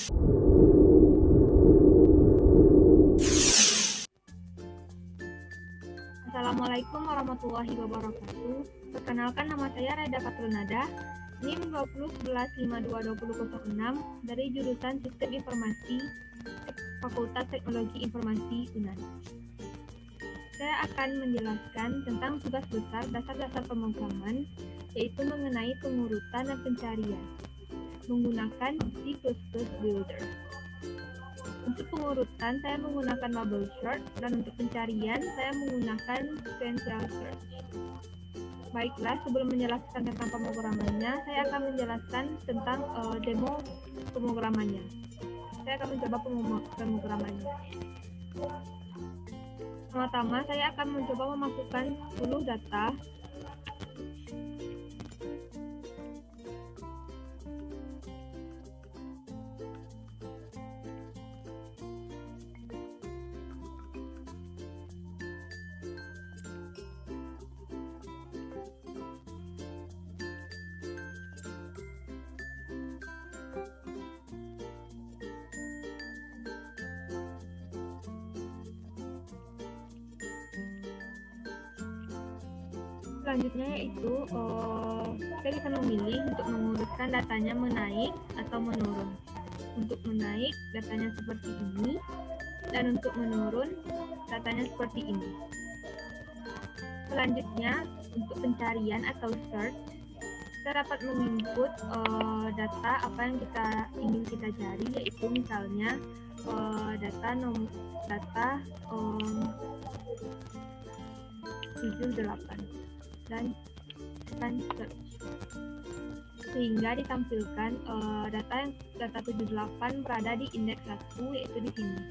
Assalamualaikum warahmatullahi wabarakatuh. Perkenalkan, nama saya Reda Fatrunada, NIM 2011522006 dari jurusan Sistem Informasi Fakultas Teknologi Informasi UNAN. Saya akan menjelaskan tentang tugas besar dasar-dasar pemrograman, yaitu mengenai pengurutan dan pencarian menggunakan C++ Builder. Untuk pengurutan, saya menggunakan bubble sort, dan untuk pencarian, saya menggunakan sequential search. Baiklah, sebelum menjelaskan tentang pemrogramannya, saya akan menjelaskan tentang demo pemrogramannya. Saya akan mencoba pemrogramannya. Pertama-tama, saya akan mencoba memasukkan 10 data. Selanjutnya yaitu kita bisa memilih untuk mengurutkan datanya menaik atau menurun. Untuk menaik, datanya seperti ini, dan untuk menurun, datanya seperti ini. Selanjutnya, untuk pencarian atau search, kita dapat menginput data apa yang kita ingin kita cari, yaitu misalnya data 78 dan search, sehingga ditampilkan data 78 berada di indeks 1, yaitu di sini,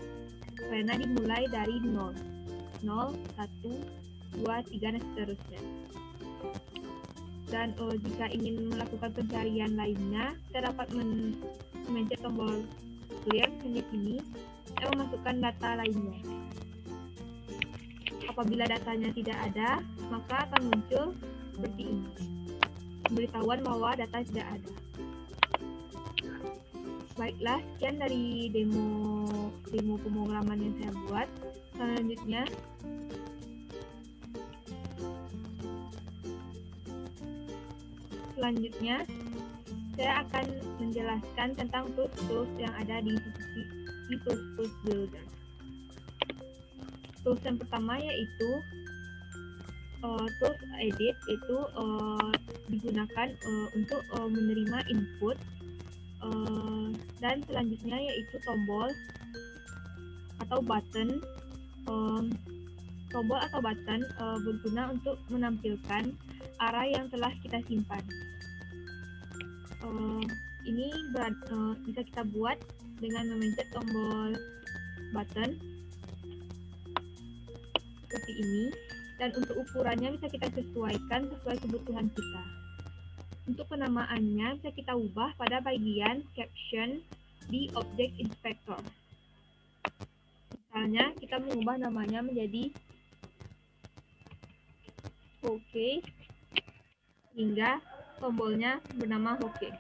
karena dimulai dari 0, 1, 2, 3, dan seterusnya. Dan jika ingin melakukan pencarian lainnya, kita dapat memencet tombol clear di sini dan memasukkan data lainnya. Apabila datanya tidak ada, maka akan muncul seperti ini, pemberitahuan bahwa data tidak ada. Baiklah, sekian dari demo pemrograman yang saya buat. Selanjutnya, saya akan menjelaskan tentang tools yang ada di C++ Builder. Tools yang pertama yaitu tools edit, itu digunakan untuk menerima input, dan selanjutnya yaitu tombol atau button. Tombol atau button berguna untuk menampilkan array yang telah kita simpan. Ini bisa kita buat dengan memencet tombol button seperti ini, dan untuk ukurannya bisa kita sesuaikan sesuai kebutuhan kita. Untuk penamaannya bisa kita ubah pada bagian caption di Object Inspector. Misalnya kita mengubah namanya menjadi OK, hingga tombolnya bernama OK.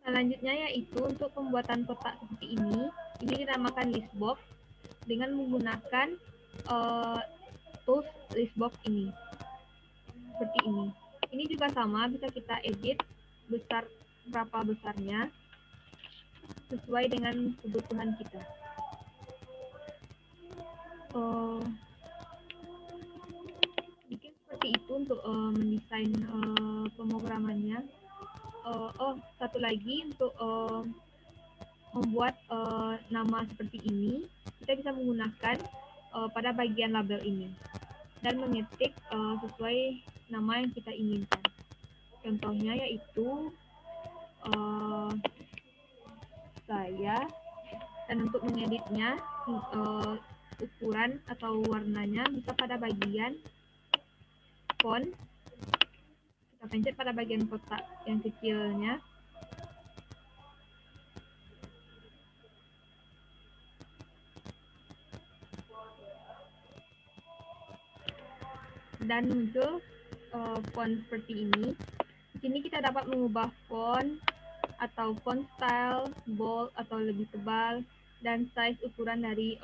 Selanjutnya yaitu untuk pembuatan kotak seperti ini dinamakan listbox dengan menggunakan tools listbox ini, seperti ini. Ini juga sama, bisa kita edit berapa besarnya sesuai dengan kebutuhan kita. Mungkin seperti itu untuk mendesain pemrogramannya. Satu lagi, untuk membuat nama seperti ini, kita bisa menggunakan pada bagian label ini dan mengetik sesuai nama yang kita inginkan. Contohnya yaitu saya, dan untuk mengeditnya ukuran atau warnanya bisa pada bagian font. Kita pencet pada bagian kotak yang kecilnya. Dan muncul font seperti ini. sini kita dapat mengubah font atau font style, bold atau lebih tebal, dan size ukuran dari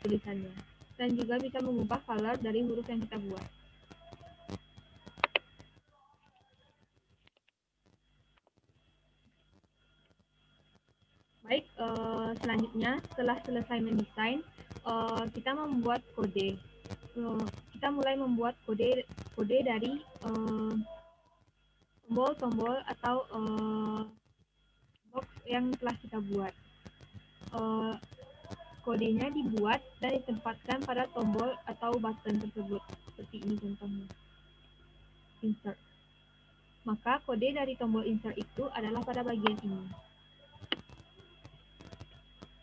tulisannya. Dan juga bisa mengubah color dari huruf yang kita buat. Baik, selanjutnya setelah selesai mendesain, kita membuat kode. Kita mulai membuat kode dari tombol-tombol atau box yang telah kita buat. Kodenya dibuat dan ditempatkan pada tombol atau button tersebut. Seperti ini contohnya. Insert. Maka kode dari tombol insert itu adalah pada bagian ini.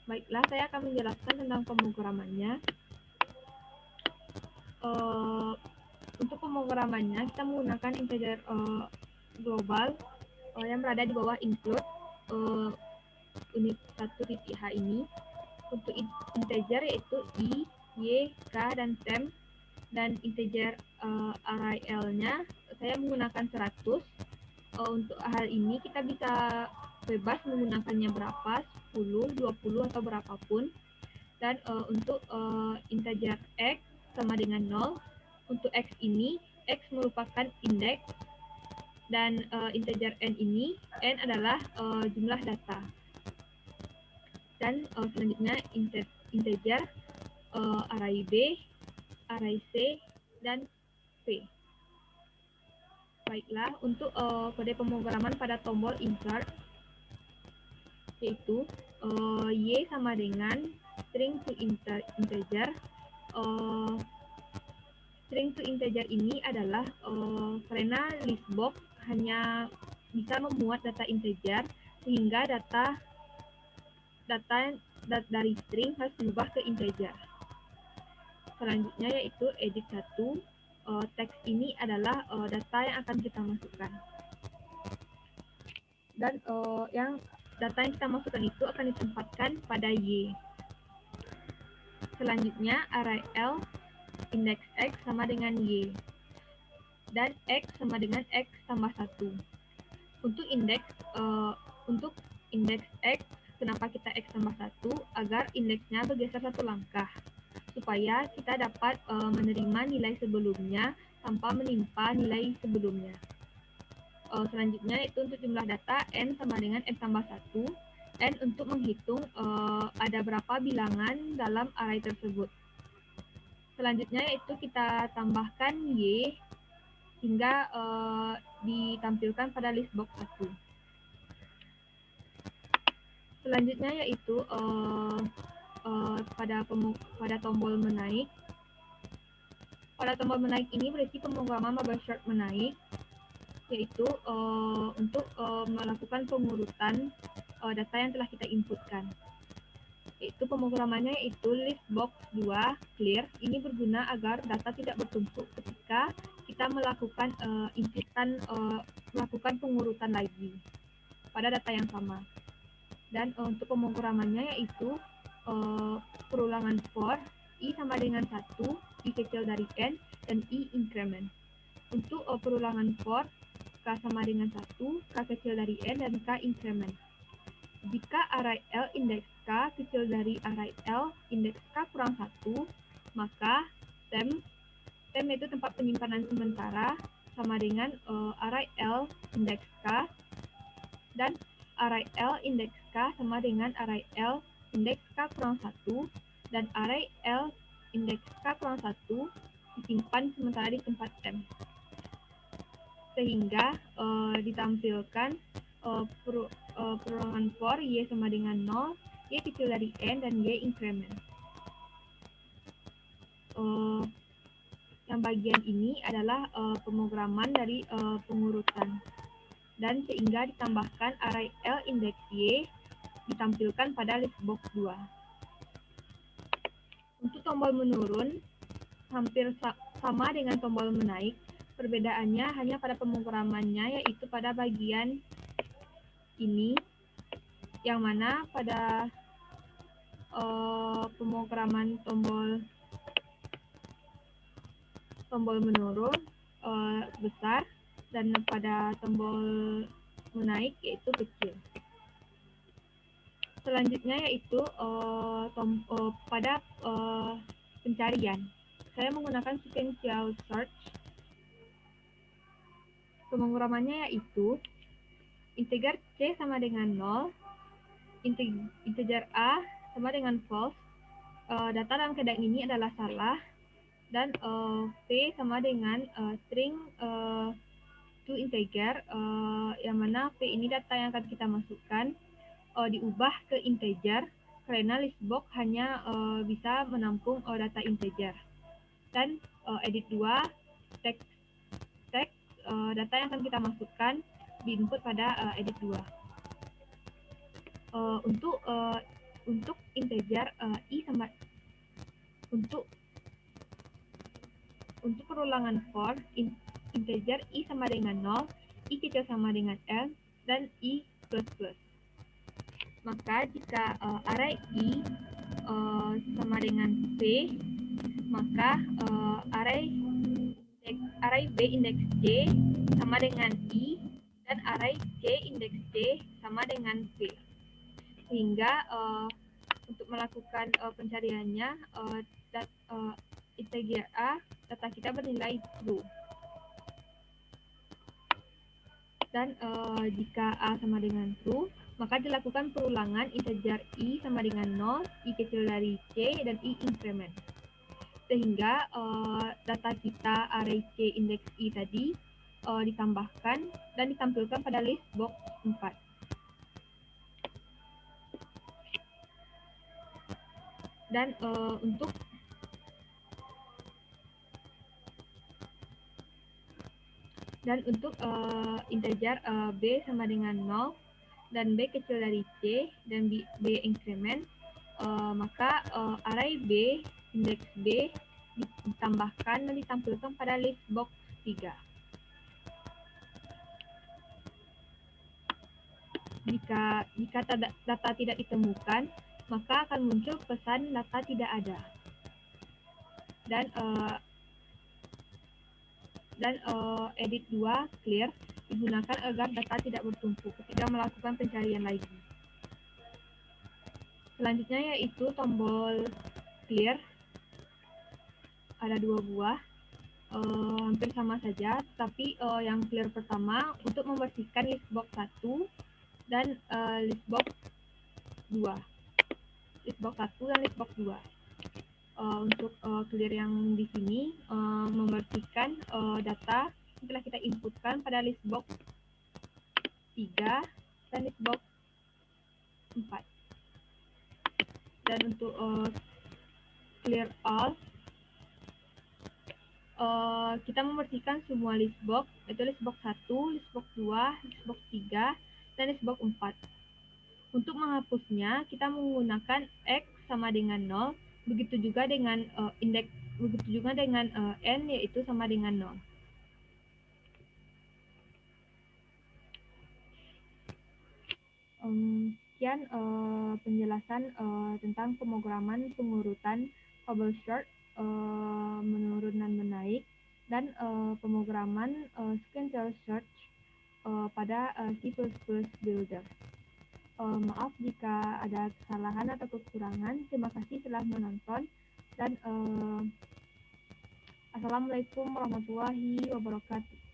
Baiklah, saya akan menjelaskan tentang pemrogramannya. Untuk pemrogramannya, kita menggunakan integer global yang berada di bawah include unit 1.h ini. Untuk integer yaitu i, y, k, dan tem, dan integer array l-nya saya menggunakan 100. Untuk hal ini kita bisa bebas menggunakannya berapa, 10, 20, atau berapapun. Dan untuk integer x sama dengan 0. Untuk x ini, x merupakan indeks, dan integer n ini, n adalah jumlah data. Dan selanjutnya integer array b, array c, dan p. Baiklah, untuk kode pemrograman pada tombol insert, yaitu y sama dengan string to integer. String to integer ini adalah karena listbox hanya bisa memuat data integer, sehingga data dari string harus diubah ke integer. Selanjutnya yaitu edit 1. Teks ini adalah data yang akan kita masukkan. Dan data yang kita masukkan itu akan ditempatkan pada y. Selanjutnya array l indeks x sama dengan y. Dan x sama dengan x tambah 1. Untuk indeks x, kenapa kita x tambah 1? Agar indeksnya bergeser satu langkah, supaya kita dapat menerima nilai sebelumnya tanpa menimpa nilai sebelumnya. Selanjutnya itu untuk jumlah data n sama dengan n tambah 1. N untuk menghitung ada berapa bilangan dalam array tersebut. Selanjutnya yaitu kita tambahkan y hingga ditampilkan pada listbox 1. Selanjutnya yaitu pada tombol menaik. Pada tombol menaik ini berisi pemrograman bubble chart menaik, yaitu untuk melakukan pengurutan data yang telah kita inputkan. Yaitu pemrogramannya yaitu listbox 2 clear. Ini berguna agar data tidak bertumpuk ketika kita melakukan melakukan pengurutan lagi pada data yang sama. Dan untuk pemrogramannya yaitu perulangan for i sama dengan 1, i kecil dari n, dan i increment. Untuk perulangan for k sama dengan 1, k kecil dari n, dan k increment. Jika array l indeks k kecil dari array l indeks k kurang 1, maka tem itu tempat penyimpanan sementara sama dengan array l indeks k, dan array l indeks k sama dengan array l indeks k kurang 1, dan array l indeks k kurang 1 disimpan sementara di tempat tem. Sehingga ditampilkan perulangan for y sama dengan 0, y kecil dari n, dan y increment. Yang bagian ini adalah pemrograman dari pengurutan. Dan sehingga ditambahkan array l indeks y ditampilkan pada listbox 2. Untuk tombol menurun hampir sama dengan tombol menaik. Perbedaannya hanya pada pemrogramannya, yaitu pada bagian ini, yang mana pada pemrograman tombol menurun besar, dan pada tombol menaik yaitu kecil. Selanjutnya yaitu pada pencarian. Saya menggunakan sequential search. Pemrogramannya yaitu integer C sama dengan 0, integer A sama dengan false, data dalam keadaan ini adalah salah, dan P sama dengan string to integer, yang mana P ini data yang akan kita masukkan diubah ke integer karena listbox hanya bisa menampung data integer. Dan edit 2 text data yang akan kita masukkan di input pada edit 2. Untuk integer I sama untuk perulangan for integer I sama dengan 0, I kecil sama dengan L, dan I plus plus. Maka jika array I sama dengan P, maka array B indeks C sama dengan I, dan array C indeks C sama dengan P. Sehingga untuk melakukan pencariannya, integer A, data kita bernilai true. Dan jika A sama dengan true, maka dilakukan perulangan integer I sama dengan 0, I kecil dari C, dan I increment. Sehingga data kita array C indeks I tadi ditambahkan dan ditampilkan pada list box 4. Dan untuk integer B sama dengan 0 dan B kecil dari C dan B increment, maka array B indeks B ditambahkan dan ditampilkan pada list box 3. Jika data tidak ditemukan, maka akan muncul pesan data tidak ada. Dan edit 2 clear digunakan agar data tidak bertumpuk ketika melakukan pencarian lagi. Selanjutnya yaitu tombol clear. Ada 2 buah, hampir sama saja, tapi yang clear pertama untuk membersihkan listbox 1 dan listbox 2. Listbox 1 dan listbox 2. Untuk clear yang di sini membersihkan data yang telah kita inputkan pada listbox 3 dan listbox 4. Dan untuk clear all, kita membersihkan semua listbox, yaitu listbox 1, listbox 2, listbox 3, dan listbox 4. Untuk menghapusnya, kita menggunakan X sama dengan 0, begitu juga dengan N, yaitu sama dengan 0. Sekian penjelasan tentang pemrograman pengurutan bubble sort menurun dan menaik, dan pemrograman sequential search pada C++ Builder. Maaf jika ada kesalahan atau kekurangan. Terima kasih telah menonton, dan Assalamualaikum warahmatullahi wabarakatuh.